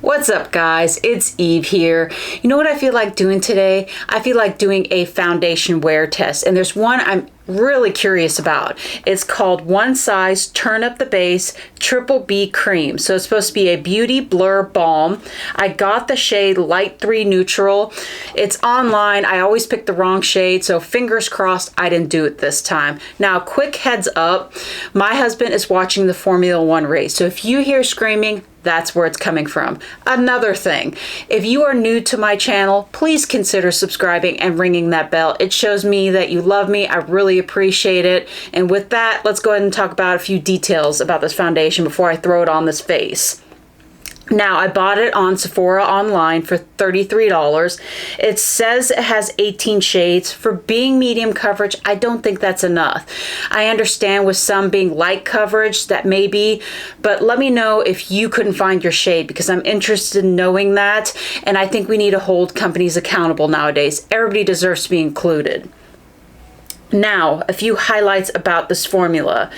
What's up, guys? It's Eve here. You know what I feel like doing today? I feel like doing a foundation wear test, and there's one I'm really curious about. It's called One Size Turn Up the Base Triple B Cream. So it's supposed to be a beauty blur balm. I got the shade Light 3 Neutral. It's online. I always pick the wrong shade, so fingers crossed I didn't do it this time. Now, quick heads up, my husband is watching the Formula One race, so if you hear screaming, that's where it's coming from. Another thing, if you are new to my channel, please consider subscribing and ringing that bell. It shows me that you love me. I really appreciate it. And with that, let's go ahead and talk about a few details about this foundation before I throw it on this face. Now, I bought it on Sephora online for $33. It says it has 18 shades. For being medium coverage, I don't think that's enough. I understand with some being light coverage, that may be, but let me know if you couldn't find your shade because I'm interested in knowing that, and I think we need to hold companies accountable nowadays. Everybody deserves to be included. Now, a few highlights about this formula.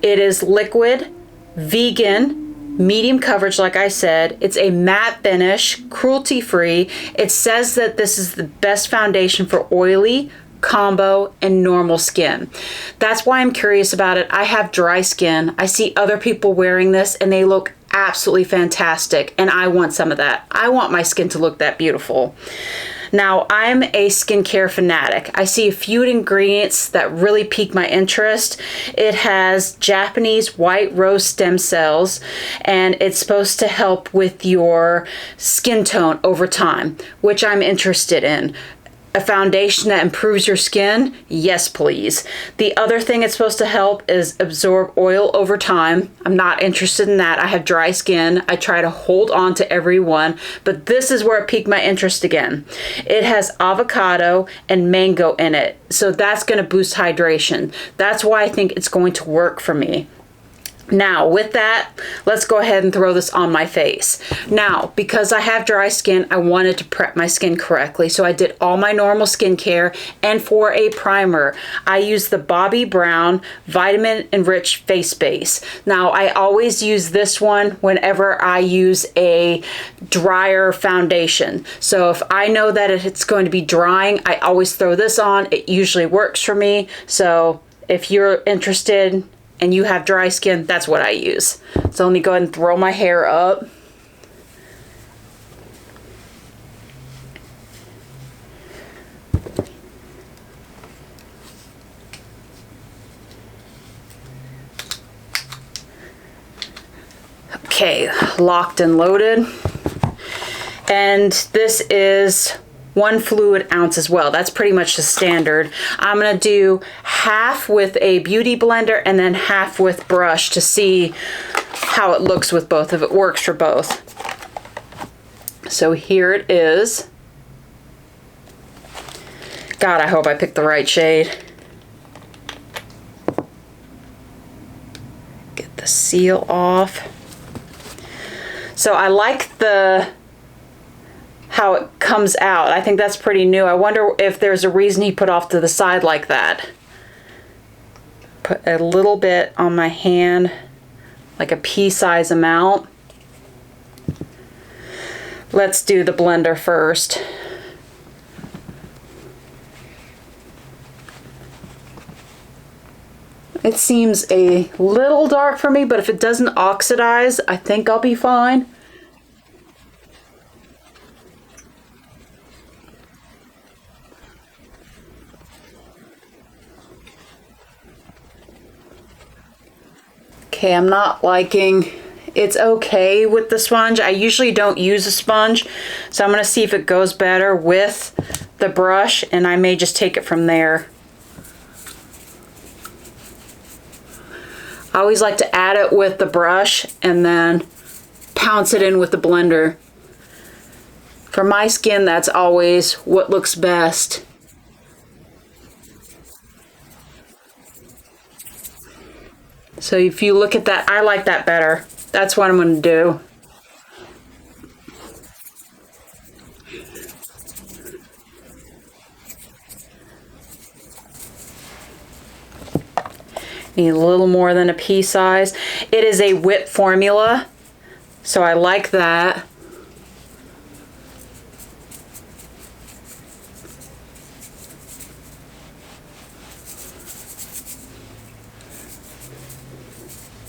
It is liquid, vegan, medium coverage, like I said. It's a matte finish, cruelty-free. It says that this is the best foundation for oily, combo, and normal skin. That's why I'm curious about it. I have dry skin. I see other people wearing this and they look absolutely fantastic, and I want some of that. I want my skin to look that beautiful. Now, I'm a skincare fanatic. I see a few ingredients that really pique my interest. It has Japanese white rose stem cells, and it's supposed to help with your skin tone over time, which I'm interested in. A foundation that improves your skin? Yes, please. The other thing it's supposed to help is absorb oil over time. I'm not interested in that. I have dry skin. I try to hold on to every one, but this is where it piqued my interest again. It has avocado and mango in it, so that's going to boost hydration. That's why I think it's going to work for me. Now, with that, let's go ahead and throw this on my face. Now, because I have dry skin, I wanted to prep my skin correctly, so I did all my normal skincare, and for a primer, I used the Bobbi Brown Vitamin Enriched Face Base. Now, I always use this one whenever I use a drier foundation. So if I know that it's going to be drying, I always throw this on. It usually works for me. So if you're interested and you have dry skin, that's what I use. So let me go ahead and throw my hair up. Okay, locked and loaded. And this is 1 fluid ounce as well. That's pretty much the standard. I'm gonna do half with a beauty blender and then half with brush to see how it looks with both, if it works for both. So here it is. God, I hope I picked the right shade. Get the seal off. So I like how it comes out. I think that's pretty new. I wonder if there's a reason he put off to the side like that. Put a little bit on my hand, like a pea-size amount. Let's do the blender first. It seems a little dark for me, but if it doesn't oxidize, I think I'll be fine. Okay, I'm not liking, it's okay with the sponge. I usually don't use a sponge, so I'm gonna see if it goes better with the brush, and I may just take it from there. I always like to add it with the brush and then pounce it in with the blender. For my skin, that's always what looks best. So if you look at that, I like that better. That's what I'm going to do. Need a little more than a pea size. It is a whip formula, so I like that.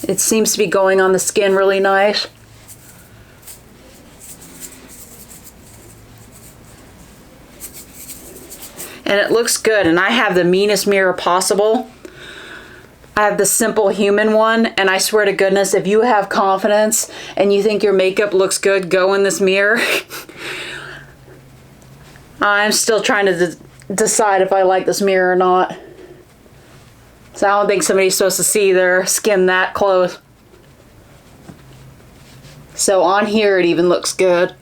It seems to be going on the skin really nice. And it looks good, and I have the meanest mirror possible. I have the simple human one, and I swear to goodness, if you have confidence and you think your makeup looks good, go in this mirror. I'm still trying to decide if I like this mirror or not. So I don't think somebody's supposed to see their skin that close. So on here it even looks good.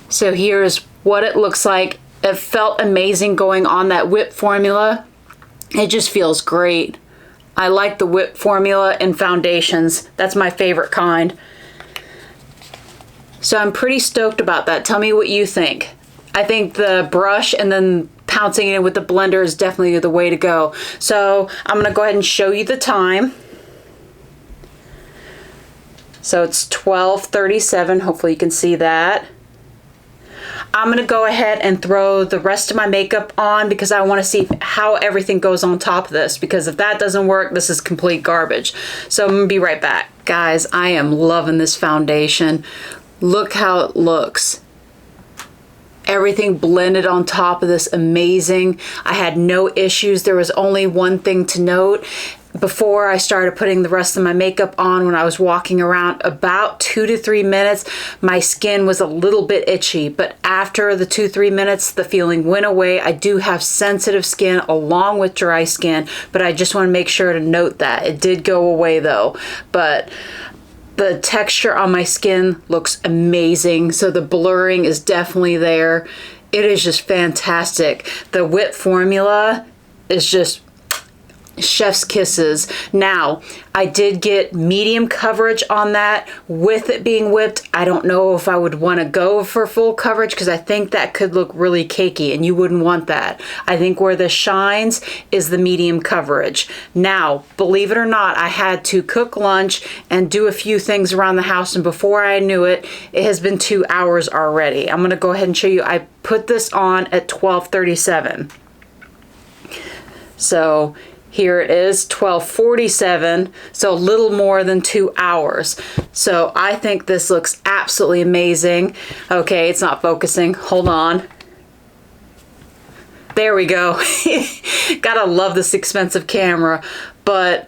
So here's what it looks like. It felt amazing going on that whip formula. It just feels great. I like the whip formula in foundations. That's my favorite kind. So I'm pretty stoked about that. Tell me what you think. I think the brush and then pouncing it with the blender is definitely the way to go. So I'm gonna go ahead and show you the time. So it's 12:37. Hopefully you can see that. I'm going to go ahead and throw the rest of my makeup on because I want to see how everything goes on top of this, because if that doesn't work, this is complete garbage. So I'm going to be right back. Guys, I am loving this foundation. Look how it looks. Everything blended on top of this, amazing. I had no issues. There was only one thing to note. Before I started putting the rest of my makeup on, when I was walking around, about 2 to 3 minutes, my skin was a little bit itchy, but after the 2-3 minutes, the feeling went away. I do have sensitive skin along with dry skin, but I just want to make sure to note that. It did go away though, but the texture on my skin looks amazing, so the blurring is definitely there. It is just fantastic. The whip formula is just chef's kisses. Now, I did get medium coverage on that with it being whipped. I don't know if I would want to go for full coverage because I think that could look really cakey and you wouldn't want that. I think where this shines is the medium coverage. Now, believe it or not, I had to cook lunch and do a few things around the house, and before I knew it, it has been 2 hours already. I'm going to go ahead and show you. I put this on at 12:37. So here it is, 12:47, so a little more than 2 hours. So I think this looks absolutely amazing. Okay, it's not focusing. Hold on. There we go. Gotta love this expensive camera, but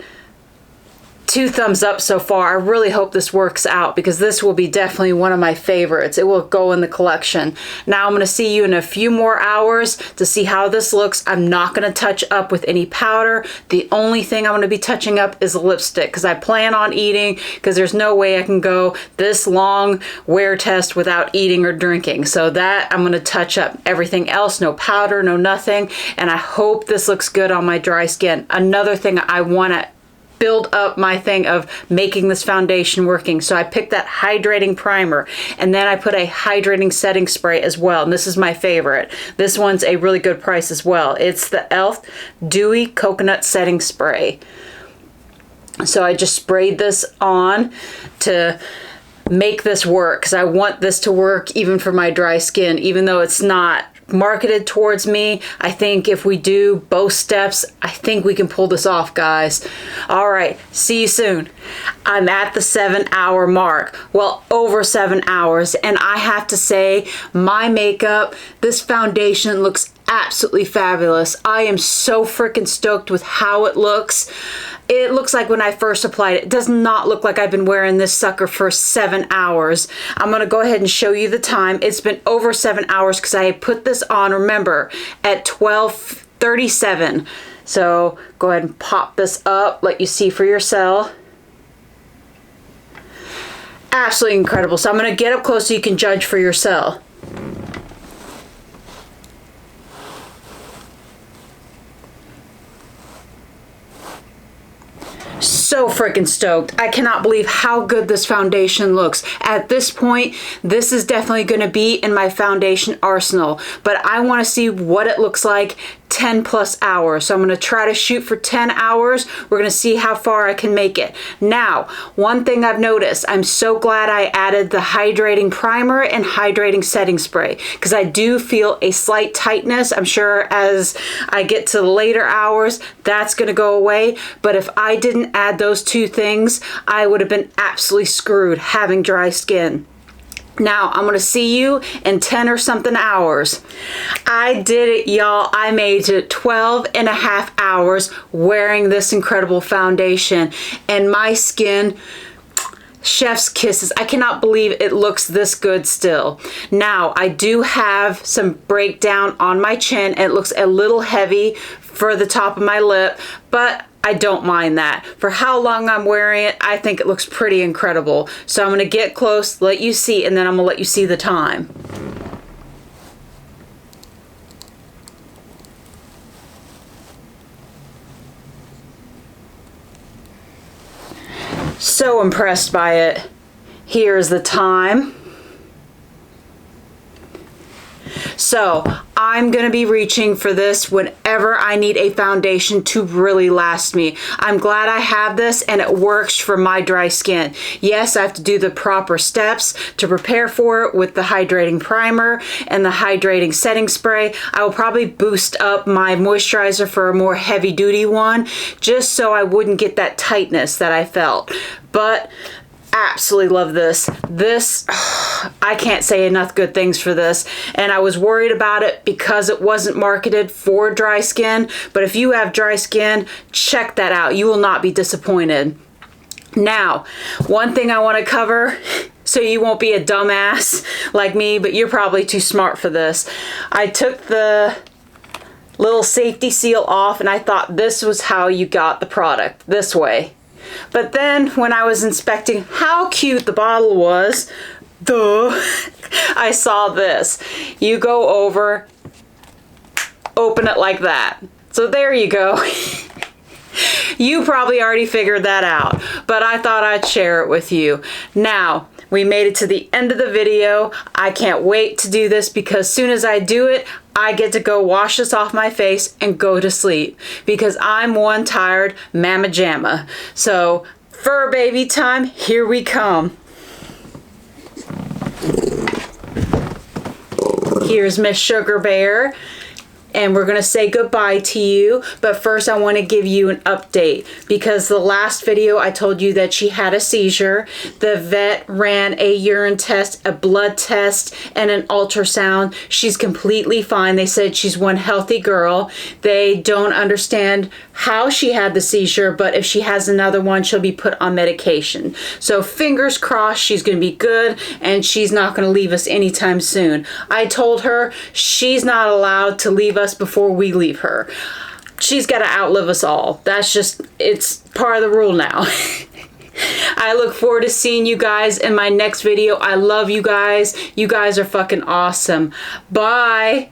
2 thumbs up so far. I really hope this works out because this will be definitely one of my favorites. It will go in the collection. Now I'm going to see you in a few more hours to see how this looks. I'm not going to touch up with any powder. The only thing I'm going to be touching up is lipstick because I plan on eating, because there's no way I can go this long wear test without eating or drinking. So that I'm going to touch up. Everything else, no powder, no nothing. And I hope this looks good on my dry skin. Another thing I want to build up my thing of making this foundation working. So I picked that hydrating primer, and then I put a hydrating setting spray as well. And this is my favorite. This one's a really good price as well. It's the e.l.f. Dewy Coconut Setting Spray. So I just sprayed this on to make this work because I want this to work even for my dry skin, even though it's not marketed towards me. I think if we do both steps, I think we can pull this off, guys. All right, see you soon. I'm at the 7-hour mark. Well, over 7 hours, and I have to say, my makeup, this foundation looks absolutely fabulous. I am so freaking stoked with how it looks. It looks like when I first applied it. It does not look like I've been wearing this sucker for 7 hours. I'm going to go ahead and show you the time. It's been over 7 hours because I put this on, remember, at 12:37. So go ahead and pop this up, let you see for yourself. Absolutely incredible. So I'm going to get up close so you can judge for yourself. So freaking stoked. I cannot believe how good this foundation looks. At this point, this is definitely going to be in my foundation arsenal, but I want to see what it looks like 10 plus hours. So I'm going to try to shoot for 10 hours. We're going to see how far I can make it. Now, one thing I've noticed, I'm so glad I added the hydrating primer and hydrating setting spray, because I do feel a slight tightness. I'm sure as I get to the later hours, that's going to go away. But if I didn't add those two things, I would have been absolutely screwed having dry skin. Now, I'm going to see you in 10 or something hours. I did it, y'all. I made it 12 and a half hours wearing this incredible foundation, and my skin, chef's kisses. I cannot believe it looks this good still. Now, I do have some breakdown on my chin. It looks a little heavy for the top of my lip, but I don't mind that. For how long I'm wearing it, I think it looks pretty incredible. So I'm going to get close, let you see, and then I'm going to let you see the time. So impressed by it. Here's the time. So I'm going to be reaching for this whenever I need a foundation to really last me. I'm glad I have this and it works for my dry skin. Yes, I have to do the proper steps to prepare for it with the hydrating primer and the hydrating setting spray. I will probably boost up my moisturizer for a more heavy duty one, just so I wouldn't get that tightness that I felt. But absolutely love this. I can't say enough good things for this, and I was worried about it because it wasn't marketed for dry skin, but if you have dry skin, check that out. You will not be disappointed. Now, one thing I want to cover, so you won't be a dumbass like me, but you're probably too smart for this. I took the little safety seal off and I thought this was how you got the product, this way. But then when I was inspecting how cute the bottle was, I saw this. You go over, open it like that. So there you go. You probably already figured that out, but I thought I'd share it with you. Now, we made it to the end of the video. I can't wait to do this because as soon as I do it, I get to go wash this off my face and go to sleep because I'm one tired mamma jamma. So fur baby time, here we come. Here's Miss Sugar Bear. And we're going to say goodbye to you. But first I want to give you an update because the last video I told you that she had a seizure. The vet ran a urine test, a blood test, and an ultrasound. She's completely fine. They said she's one healthy girl. They don't understand how she had the seizure, but if she has another one, she'll be put on medication. So fingers crossed she's going to be good and she's not going to leave us anytime soon. I told her she's not allowed to leave us before we leave her. She's got to outlive us all. That's just, it's part of the rule now. I look forward to seeing you guys in my next video. I love you guys. You guys are fucking awesome. Bye.